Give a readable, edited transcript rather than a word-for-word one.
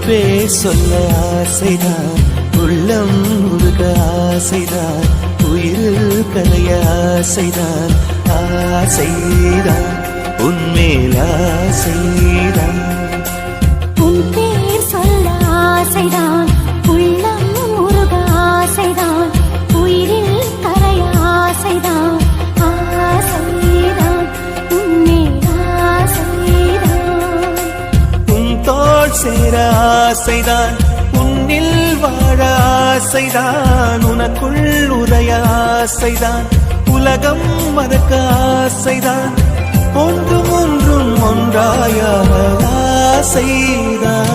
பேர் சொல்ல ஆசைதான், உள்ளம் முருக ஆசைதான், உயிரில் கரைய ஆசைதான், ஆசைதான் உன்மேல் ஆசைதான். உன் பேர் சொல்ல ஆசைதான், உள்ளம் முருக ஆசைதான், உயிரில் கரைய ஆசைதான், ஆசைதான் உன்மேல் ஆசைதான். உன் தோள் சேர ஆசைதான், உன்னில் வாழ ஆசைதான், உனக்குள் உரைய ஆசைதான், உலகம் மறக்க ஆசைதான், ஒன்றும் ஒன்றும் ஒன்றாய ஆசைதான்.